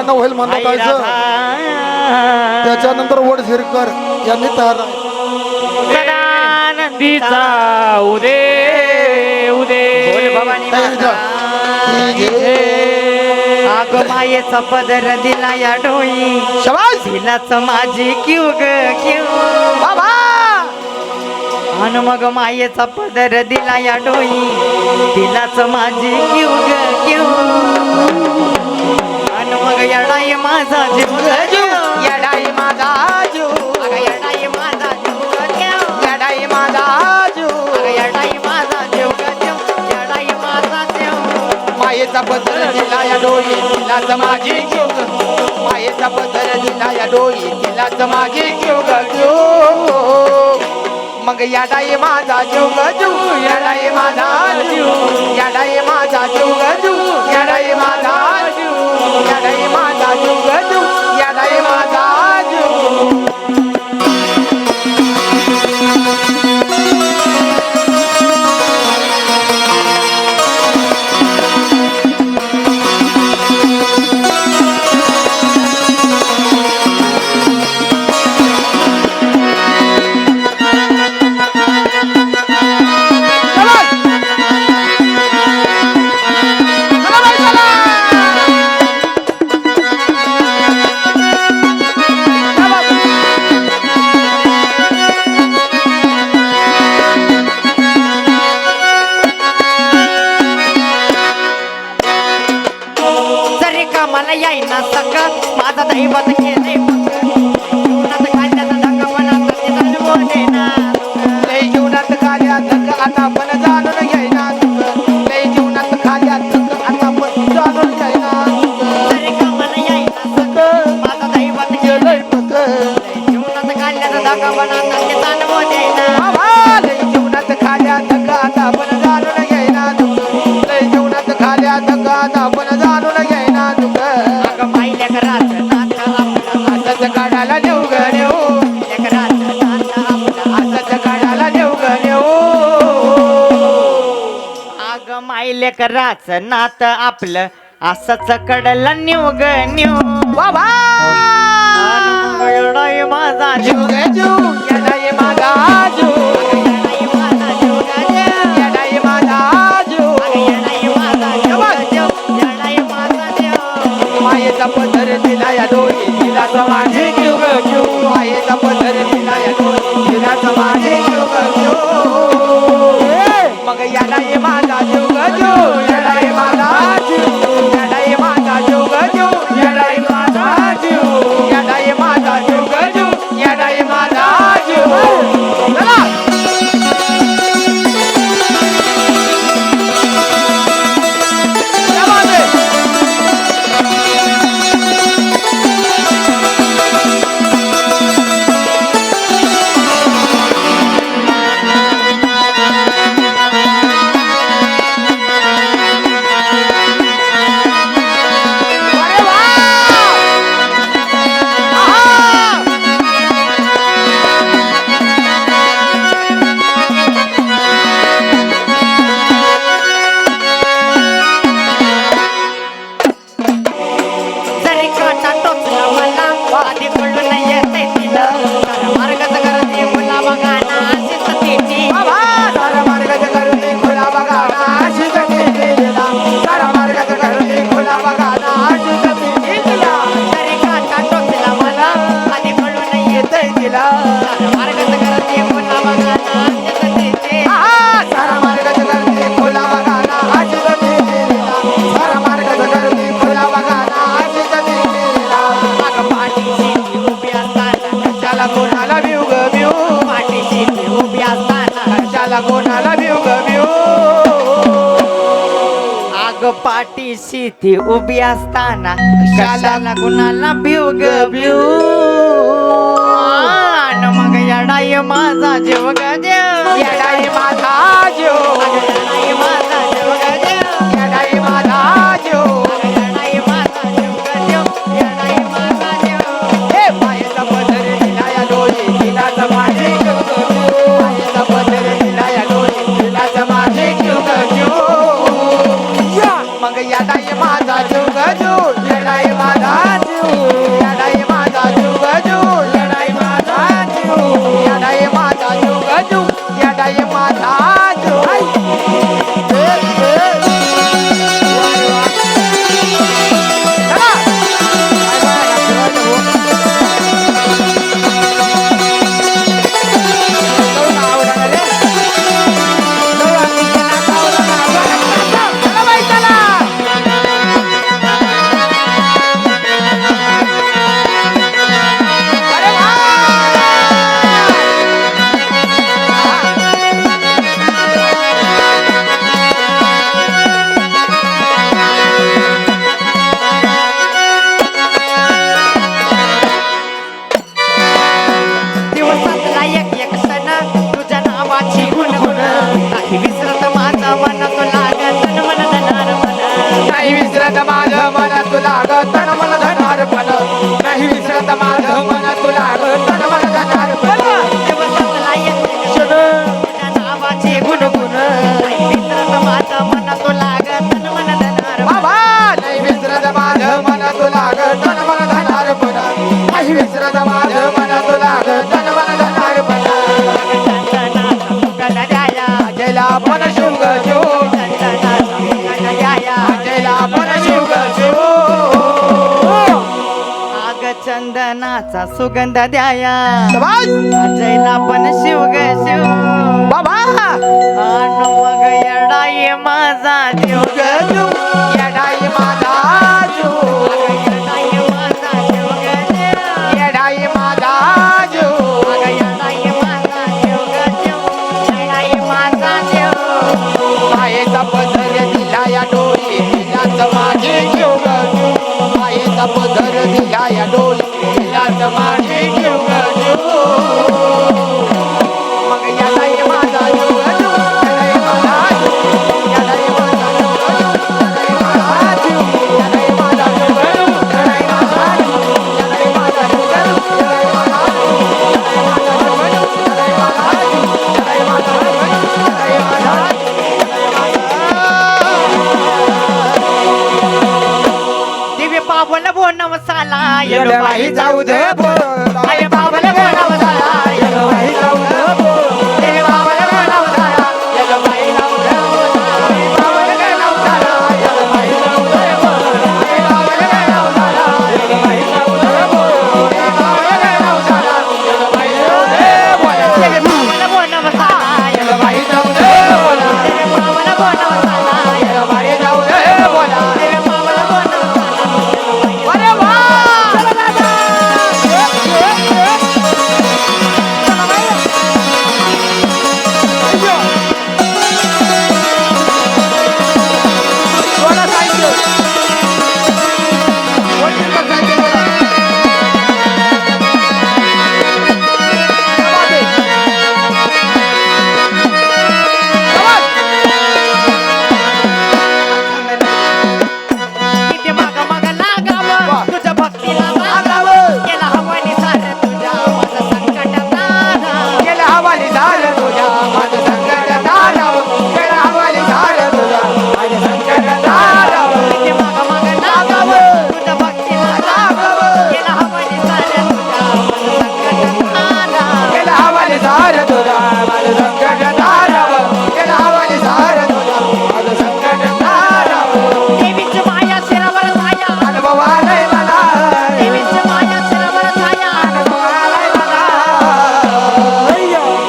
Speaker 4: होईल म्हणत त्याच्यानंतर वडझिरकर यांनी तयार आहे.
Speaker 2: नंदीचा उदय
Speaker 7: अग मायेचा पदर दिला या डोई
Speaker 5: शबास
Speaker 7: तिलाच माझी क्यू ग क्यू
Speaker 5: बाबा
Speaker 7: अन मग मायेचा पदर दिला या डोई तिलाच माझी क्यू ग क्यू अन मग येडाई माझा जीव ग जीव
Speaker 5: येडाई माझा जीव
Speaker 7: अग येडाई माझा जीव ग जीव
Speaker 5: येडाई माझा जीव
Speaker 7: अग येडाई माझा जीव ग जीव येडाई माझा जीव
Speaker 5: मायेचा पदर दिला या डोई तिलाच माझी जीव मायेचा पदर दिला या डोई तिलाच माझी जीव ग जीव मग याडाई माझा जीव ग जीव याडाई माझा जीव याडाई माझा जीव ग जीव याडाई माझा जीव याडाई माझा जीव ग जीव याडाई माझा जीव
Speaker 7: जरी कामाला येईना सक माझा दैवत केले काय त्याचा धक्का पण आता ते चालू देना
Speaker 5: लय जीवनात खाल्या थक आता पण जाणून घ्यायना लय जीवनात खाल्या थक आता पण जाणून घ्यायना
Speaker 7: जरी कामाला येईना सक माझा दैवत
Speaker 5: गेलंय
Speaker 7: केले
Speaker 5: पक
Speaker 7: जीवनात काढल्याचा धक्का पण आता ते चालू देना
Speaker 5: बाबा लय जीवनात खाल्या थक आता पण जाणून घ्यायना लय जीवनात खाल्या थक आता पण जाणून घ्यायना
Speaker 7: अग माई लेकराचं नातं आपलं
Speaker 5: असंच काढायला नेऊ ग नेऊ
Speaker 7: लेकराचं नातं आपलं
Speaker 5: असंच काढायला नेऊ ग नेऊ
Speaker 7: अग माई लेकराचं नातं आपलं असंच कडला न्यू ग न्यू
Speaker 5: बाबा
Speaker 7: येडाई माझा जीव
Speaker 5: जीव ग जीव येडाई माझा जीव
Speaker 7: येडाई माझा जीव ग जीव
Speaker 5: येडाई माझा जीव
Speaker 7: येडाई माझा जीव ग जीव येडाई माझा जीव
Speaker 5: मायेचा पदर दिला या डोई तिला समाधी जीव ग जीव मायेचा पदर दिला या डोई तिला समाधी जीव ग जीव मग येडाई माझा जीव ग जीव येडाई माझा जीव येडाई माझा जीव ग जीव येडाई माझा जीव येडाई माझा जीव ग जीव येडाई माझा जीव चला क्या बात है अरे वाह! आहा!
Speaker 7: जरी काटा टोचला मला आधी कळून येते तिला मार्गच करते मुला बघाना अशीच तिची
Speaker 5: बाबा सारा मार्गाचा करुणी खुला बघा ना अशी गती दिला सारा मार्गाचा करुणी खुला बघा ना अशी गती दिला
Speaker 7: जरी काटा टोचला मला आधी कळून येते
Speaker 5: येतय तिला
Speaker 7: मार्गच करते मुला बघाना अशीच तिची
Speaker 5: आहा! सारा मार्गाचा करुणी खुला बघा ना अशी गती दिला सारा मार्गाचा करुणी खुला बघा ना अशी गती दिला
Speaker 7: अगं पाठीशी ती उभी असताना
Speaker 5: कशाला कोणाला भिव ग भिव
Speaker 7: पाठीशी ती उभी असताना
Speaker 5: कशाला कोणाला भिव ग भिव
Speaker 7: अग पाठीशी ती उभी असताना कशाला कुणाला भिव ग भिव आणि मग येडाई माझा जीव ग जीव
Speaker 5: येडाई माझा जीव
Speaker 7: येडाई माझा जीव ग जीव
Speaker 5: येडाई माझा जीव
Speaker 7: येडाई माझा जीव ग जीव येडाई माझा जीव
Speaker 5: हे पायाचा पदर दिला या डोई तिला समाधी घेऊ ग जीव पायाचा पदर दिला या डोई तिला समाधी घेऊ ग जीव या मग याडाई माझा जीव ग जीव येडाई माझा जीव येडाई माझा जीव ग जीव येडाई माझा जीव येडाई माझा जीव ग जीव येडाई माझा शिव ग शिव आजयला पण शिव ग शिव
Speaker 7: आग चंदनाचा सुगंध द्याया
Speaker 5: शाबास
Speaker 7: अजयला पण शिव ग शिव
Speaker 5: बाबा
Speaker 7: आणि मग येडाई माझा देव ग देव.
Speaker 5: येडाई माझा जीव
Speaker 7: येडाई माझा देव ग देव.
Speaker 5: येडाई माझा जीव
Speaker 7: अगं येडाई माझा देव ग देव. येडाई माझा देव.
Speaker 5: मायेचा पदर दिला या डोली दिलाच माझे जीव ग जीव मायेचा पदर दिला या डोली दिलाच माझे जीव ग जीव मग याला ये माझा जीव ग जीव याला ये माझा जीव याला ये माझा जीव ग जीव याला ये माझा जीव याला ये माझा जीव ग जीव याला ये माझा जीव याला ये माझा जीव याला ये माझा जीव याला ये माझा
Speaker 7: दिव्य पावन बोन मसाला
Speaker 5: येलो बाई जाऊ दे बोल
Speaker 7: अरे पावन बोन मसाला
Speaker 5: येलो बाई जाऊ दे बोल
Speaker 7: दिव्य पावन बोन मसाला
Speaker 5: येलो बाई जाऊ दे बोल पावन गे नाव झाला येलो बाई जाऊ दे बोल पावन गे नाव झाला येलो बाई जाऊ दे बोल पावन गे नाव झाला येलो बाई जाऊ दे बोल
Speaker 7: दिव्य पावन बोन मसाला
Speaker 5: येलो बाई जाऊ दे बोल
Speaker 7: दिव्य पावन बोन मसाला
Speaker 5: येलो बाई जाऊ दे बोल
Speaker 7: दिव्य पावन बोन मसाला
Speaker 5: अरे वाह चला दादा बोला साहित्य कोणती बसायचे बोला
Speaker 7: किती माग माग लागावं तुझ्या भक्तीला
Speaker 5: लागावं.
Speaker 7: केला हवानी सारं तुझ्या माझं संकट तारा.
Speaker 5: गेला हवाली झालं तुझ्या माझं संकट तारावं गेला हवाली झालं तुझ्या माझं संकट तारावं
Speaker 7: किती माग माग लागावं तुझ्या भक्तीला लागावं केला हवानी सारं तुझ्या माझं संकट तारा.
Speaker 5: गेला हवाली झालं तुझ्या माझं संकट तारावं गेला हवाली झालं तुझ्या माझं संकट तारावं
Speaker 7: देवीची माया शिरावर छाया
Speaker 5: अनुभव आलाय मला
Speaker 7: देवीची माया शिरावर छाया
Speaker 5: अनुभव आलाय मला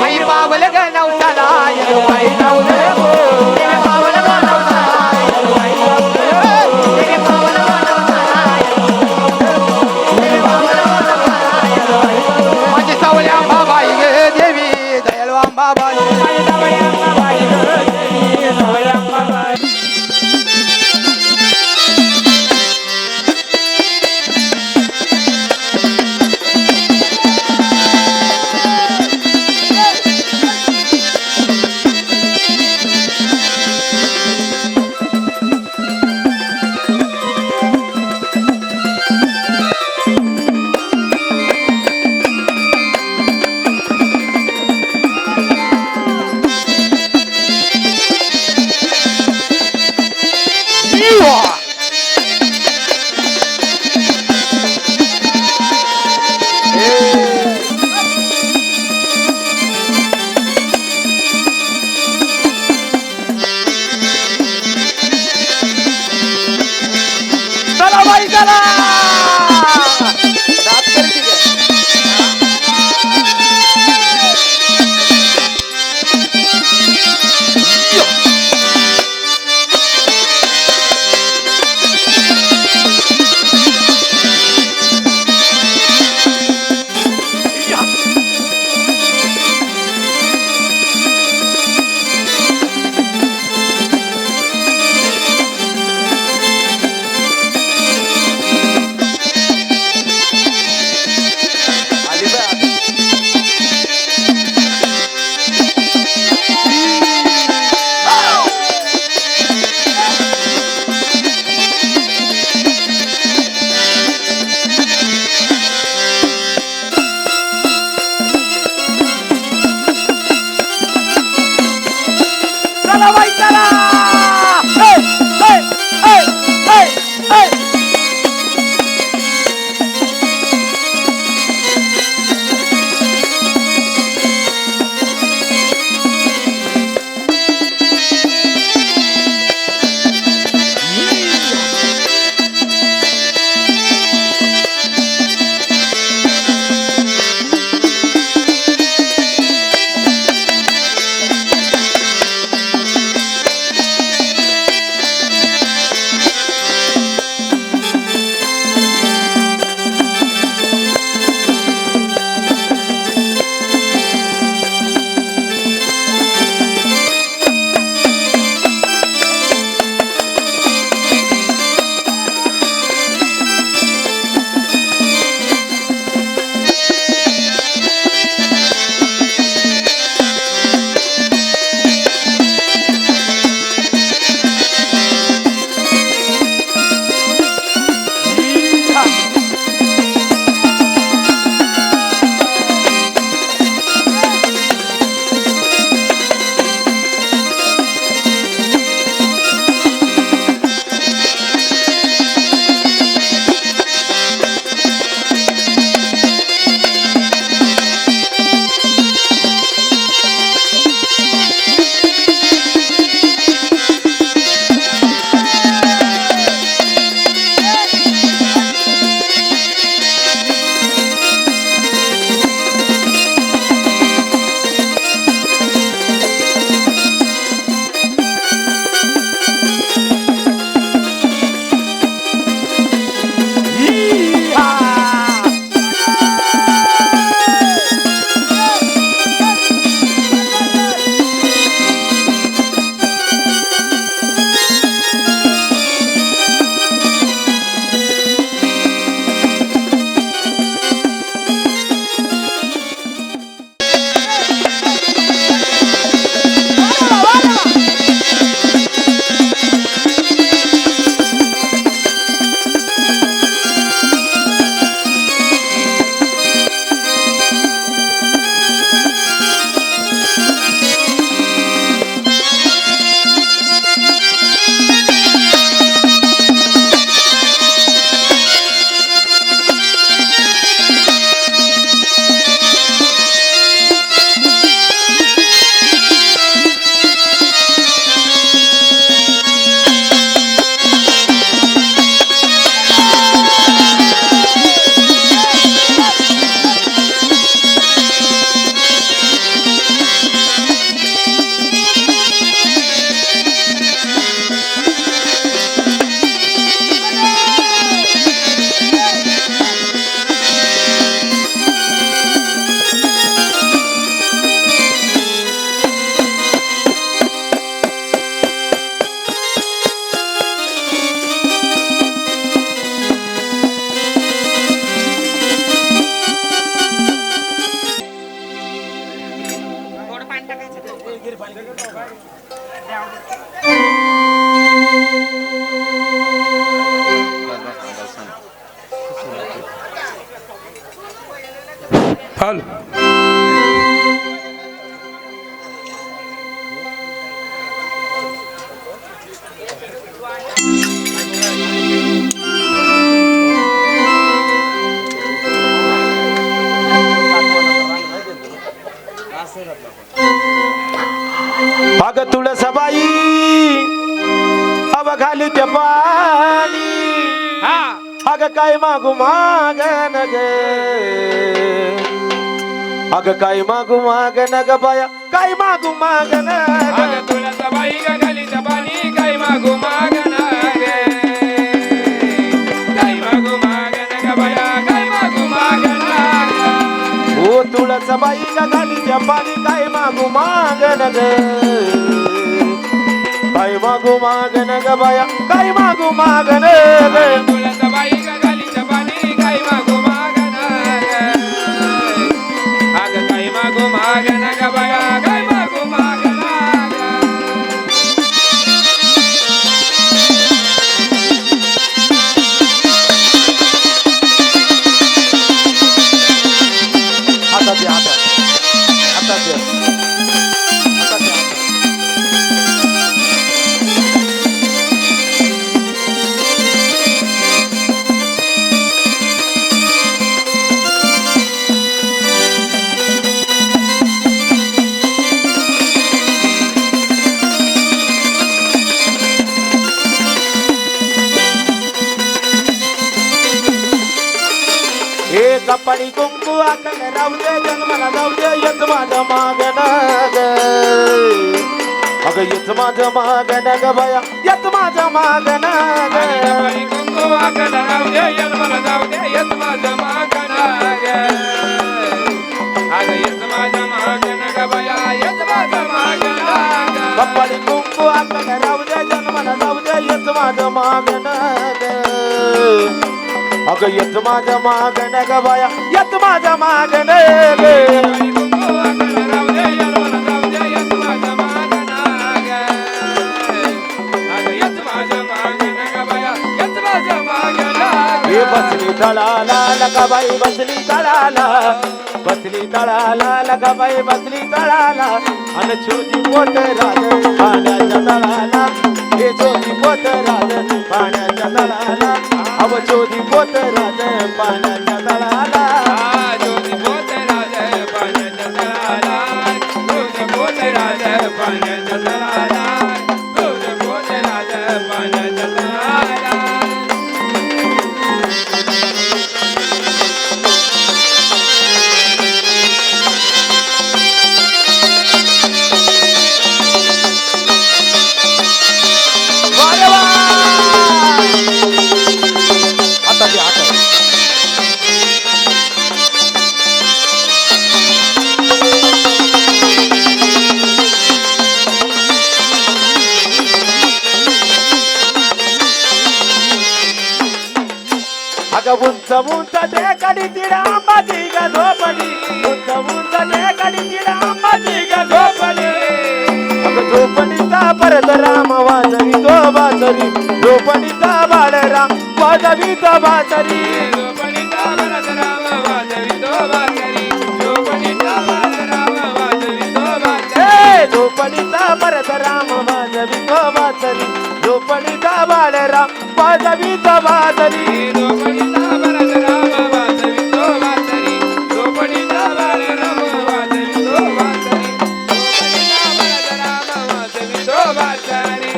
Speaker 5: आई पावल ग नवसाला येलो बाई जाऊ दे बोल
Speaker 7: देवी पावन बनवताला
Speaker 5: येलो बाई जाऊ दे बोल
Speaker 7: देवी पावन बनवताला देवी पावन बनवताला
Speaker 5: माझी सावली अंबाबाई गे देवी दयाळू अंबाबाई माझी सावली अंबाबाई गे देवी सावली अंबाबाई चला बाई चला दात करते का?
Speaker 2: हल अग तुळसाबाई अब खाली ते पाणी अग काय मागू मागन ग अग काय मागू मागन ग बाया काय मागू मागन
Speaker 8: अग तुळसाबाई ग खालीच्या पाणी काय मागू मागन ग काय मागू मागन ग बाया काय मागू मागन ग
Speaker 2: ओ तुळसाबाई ग खालीच्या पाणी काय मागू मागन ग काय मागू मागन ग बाया काय मागू मागन ग
Speaker 8: तुळसाबाई ग खालीच्या पाणी काय मागू मागन ग अग काय मागू मागन ग बाया काय मागू मागन ग
Speaker 2: आता दे आता आता दे आता दे हे कपाळी कुंकू आता राहू दे जन्माला जाऊ दे येत माझं मागण ग अगं येत माझं मागण ग बाया येत माझं मागण ग
Speaker 8: कपाळी कुंकू आकाला राहू दे जन्माला जाऊ दे येत माझं मागन ग अग येत माझं मागन ग बाया येत माझं मागन ग
Speaker 2: कपाळी कुंकू आता राहू दे जन्माला जाऊ दे येत माझं मागण ग अगं येत माझं मागण ग बाया येत माझं मागण ग
Speaker 8: कपाळी कुंकू आकाला राहू दे जन्माला जाऊ दे येत माझं मागन ग अग येत माझं मागन ग बाया येत माझं मागन ग
Speaker 2: हे बसली तळाला लगाबाई बसली तळाला बसली तळाला लगाबाई बसली तळाला आणि छोटी पोट राज पाण्याच्या तळाला हे छोटी पोट राज पाण्याच्या तळाला अव छोटी पोट राज पाण्याच्या तळाला
Speaker 8: ज्योती पोत राज पाण्याच्या तळाला ज्योती पोत राज पाण्याच्या तळाला ज्योती पोत राज पाण्याच्या तळाला
Speaker 2: वारे वा! आता दे आता अगं उंच उंच टेकडी तिला आंबाची ग झोपडी उंच उंच टेकडी तिला आंबाची ग झोपडी अगं झोपडीचा परत राम वाजवी तो बाजरी झोपडीचा बाळराम वाजवी तो बाजरी
Speaker 8: झोपडीचा भरत राम वाजवी तो बाजरी झोपडीचा भरत राम वाजवी तो बाजरी
Speaker 2: झोपडीचा परत राम वाजवी तो बाजरी झोपडीचा बाळराम वाजवी तो बाजरी
Speaker 8: झोपडीचा भरत राम वाजवी तो बाजरी झोपडीचा भरत राम वाजवी तो बाजरी झोपडीचा भरत राम वाजवी तो बाजरी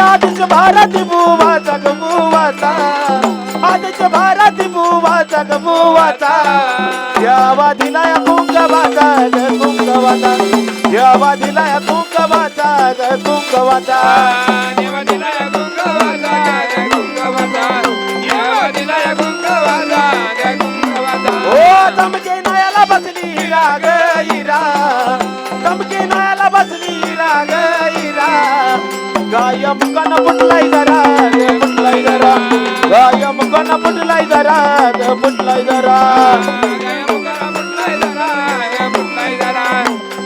Speaker 2: आदित्य भारती बुवाचा ग बुवाचा आदित्य भारती बुवाचा ग बुवाचा यावा दिलाय कुंकवाचा ग कुंकवाचा यावा दिलाय कुंकवाचा ग कुंकवाचा
Speaker 8: देवा दिलाय गुंगवाचा ग गुंगवाचा देवा दिलाय गुंगवाचा ग गुंगवाचा
Speaker 2: ओ चमके नायाला बसली राग इरा चमके नायाला बसली राग इरा गाय मुकान फुटलाय जरा ग फुटलाय जरा गाय मुकान फुटलाय जरा ग फुटलाय जरा
Speaker 8: गाय मुकाला फुटलाय जरा ग फुटलाय जरा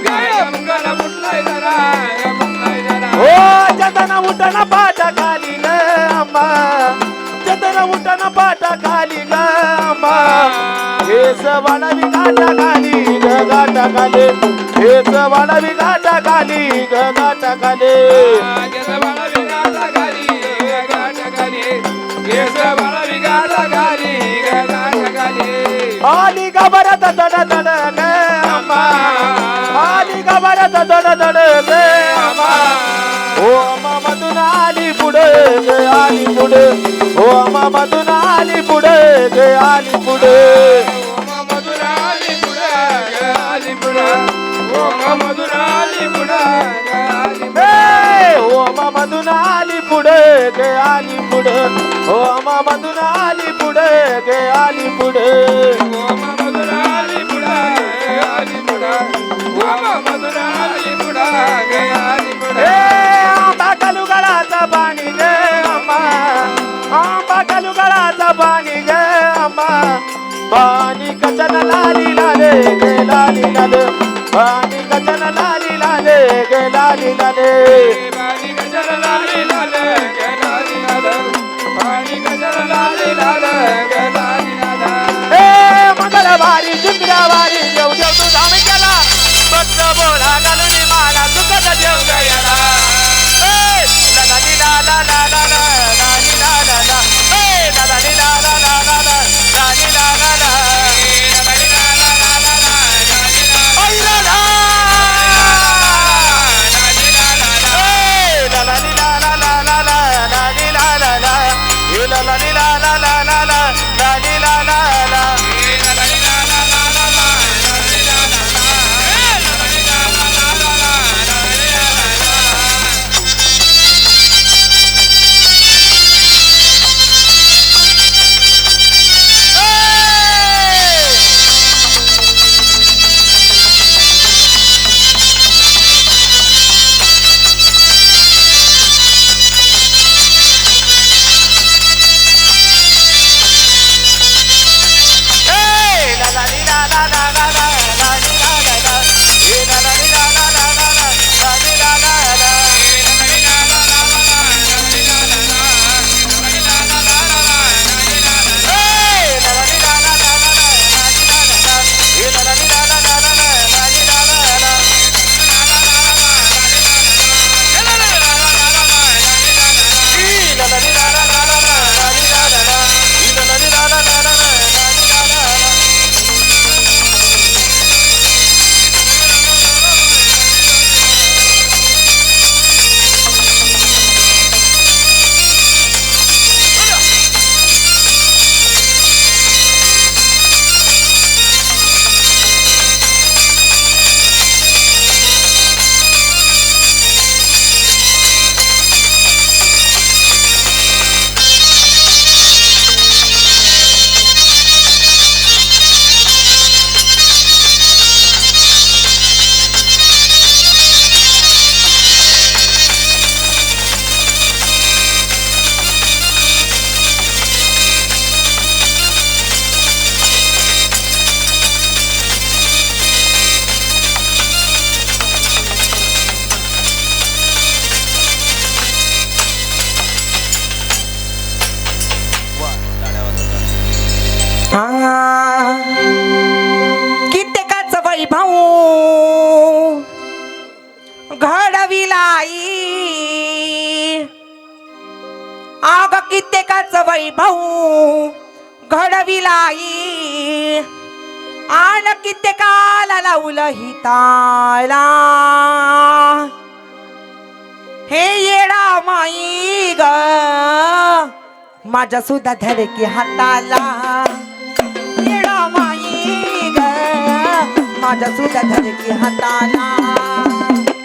Speaker 8: गाय मुकाला फुटलाय जरा ग फुटलाय जरा
Speaker 2: ओ जतना उठना पाटा खाली ग अम्मा जतना उठना पाटा खाली ग अम्मा हेच वाडावी गाटा खाली ग गाटा खाली हेच वाडावी गाटा खाली ग गाटा खाली
Speaker 8: केस बाळा विगाटा गाली गाटा गाली केस बाळा विगाटा गाली गाटा गाली
Speaker 2: आली का बरं दड दड ग अम्मा आली का बरं दड दड ग अम्मा ओ अम्मा मधून आली पुढे ग आली पुढे ओ अम्मा मधून आली पुढे ग आली पुढे
Speaker 8: ओमा मधुरा आली पुढे आली पुढे ओमा मधुरा आली पुढे आली
Speaker 2: ए, ओ अम्मा मधून आली पुढे ग आली पुढे ओ अम्मा मधून आली पुढे ग आली पुढे
Speaker 8: ओमा मधुरा आली पुढे आली पुढे ओमा मधुरा आली पुढे आली पुढे
Speaker 2: आंबा कालुगडाचा पाणी ग अम्मा आंबा कालुगडाचा पाणी ग अम्मा पाणी कचन लाली लाले ग लाली लाले पाणी कचन लाली लाले ग लाली लाले
Speaker 8: पाणी कशा लाली लाल लाली लाल पाणी कशा लाली लाल लाली लाल
Speaker 2: ए मंगळवारी शुक्रवारी देव देव तू धाम केला भक्त बोला घालून मला तुझं देव गयाला ए ला ला ली ला ला ला ला ला ला ली ला ला ला ए ला ला ली ला ला ला ला ला ला ली ला ला ला आई ला ला ए ला ला ली ला ला ला ला ला ला ली ला ला ला ए ला ला ली ला ला ला ला ला ला ली ला ला ला
Speaker 3: कित्येकाच वैभव घडविलाई आग कित्येकाच वैभव घडविलाई आण कित्येकाला लावलं हिताला हे येडा माई माझ्या सुद्धा धरकी हाताला येडा माई ग माझ्या सुद्धा धरकी हाताला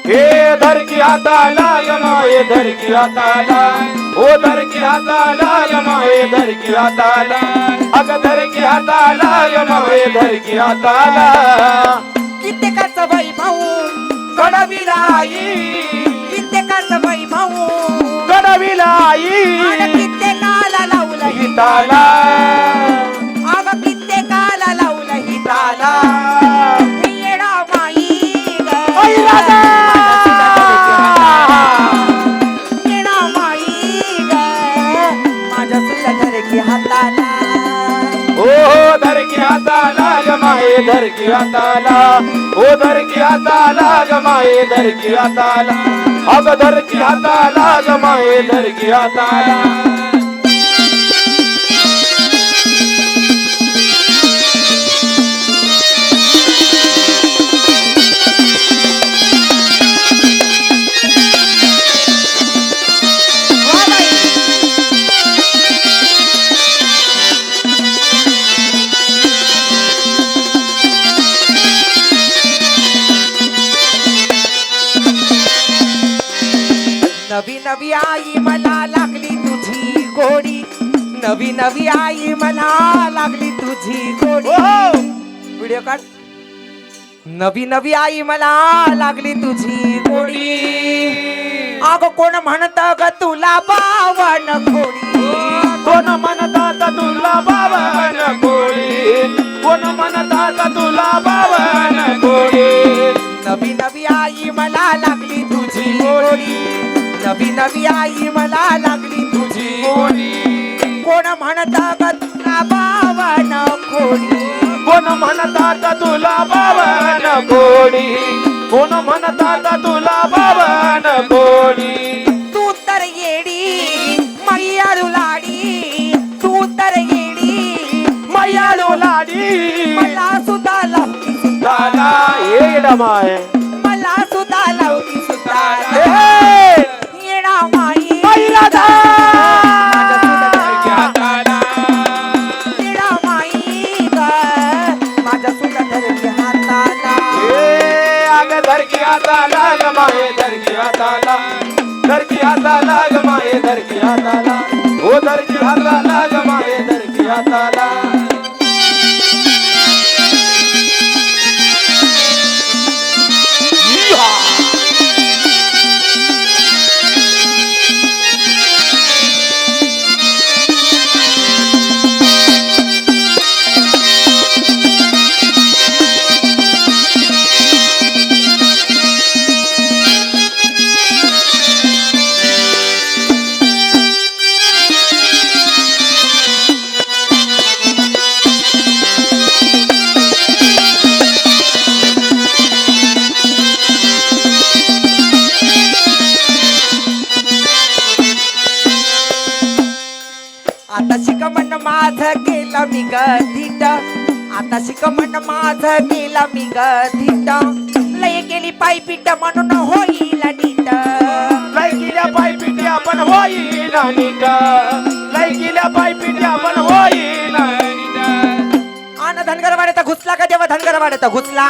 Speaker 2: हे धरकी हाताला यमाये धरकी हाताला ओ धरकी हाताला यमाये धरकी हाताला अग धरकी हाताला यमाये धरकी हाताला
Speaker 3: कित्येकाचं वैभव
Speaker 2: कडविलाई
Speaker 3: कित्येकाचं वैभव
Speaker 2: कडविलाई
Speaker 3: आणि कित्येकाला लावलं
Speaker 2: हिताला
Speaker 3: अगं कित्येकाला लावलं हिताला हे येडा माई ग येडा माई ग माझ्या सुद्धा धरकी हाताला
Speaker 2: ओ धरकी हाताला गमाये धरकी हाताला ओ धरकी हाताला गमाये धरकी हाताला अग धरकी हाताला गमाये धरकी हाताला
Speaker 3: नवी नवी आई मला लागली तुझी गोडी नवी नवी आई मला लागली तुझी गोडी व्हिडिओ काढ नवी नवी आई मला लागली तुझी गोडी अगं कोण म्हणत ग तुला बावन खोडी
Speaker 2: कोण म्हणतात तुला बावन कोळी कोण म्हणतात तुला बावन कोळी
Speaker 3: नवी नवी आई मला लागली तुझी गोडी नवी नवी आई मला लागली तुझी गोडी कोण म्हणत ग तुला बावन खोडी
Speaker 2: कोण म्हणतात तुला बावन कोळी कोण म्हणतात तुला बावन कोळी
Speaker 3: तू तर येडी मैयाळू लाडी तू तर येडी
Speaker 2: मैयाळू लाडी
Speaker 3: मला सुद्धा लावती
Speaker 2: दादा येडा माय
Speaker 3: मला सुद्धा लावती सुद्धा
Speaker 2: हे
Speaker 3: येडा माई
Speaker 2: मैराजा
Speaker 8: धरकी हाताला
Speaker 3: येडा माई ग माझ्या सुद्धा धरकी हाताला
Speaker 2: ए आग धरकी हाताला गमाये धरकी हाताला धरकी हाताला गमाये धरकी हाताला ओ धरकी हाताला गमाये धरकी हाताला
Speaker 3: आता शिकमन माझं गेलं मी गधीट आता शिकमन माझं गेलं मी गधीट लय केली पायपीट म्हणून होईल नीट
Speaker 2: लैकिल्या पायपिटी आपण होईल नीट लैकिल्या पायपिटी आपण होईल
Speaker 3: आन धनगर वाड्यात घुसला का तेव्हा धनगर वाड्यात घुसला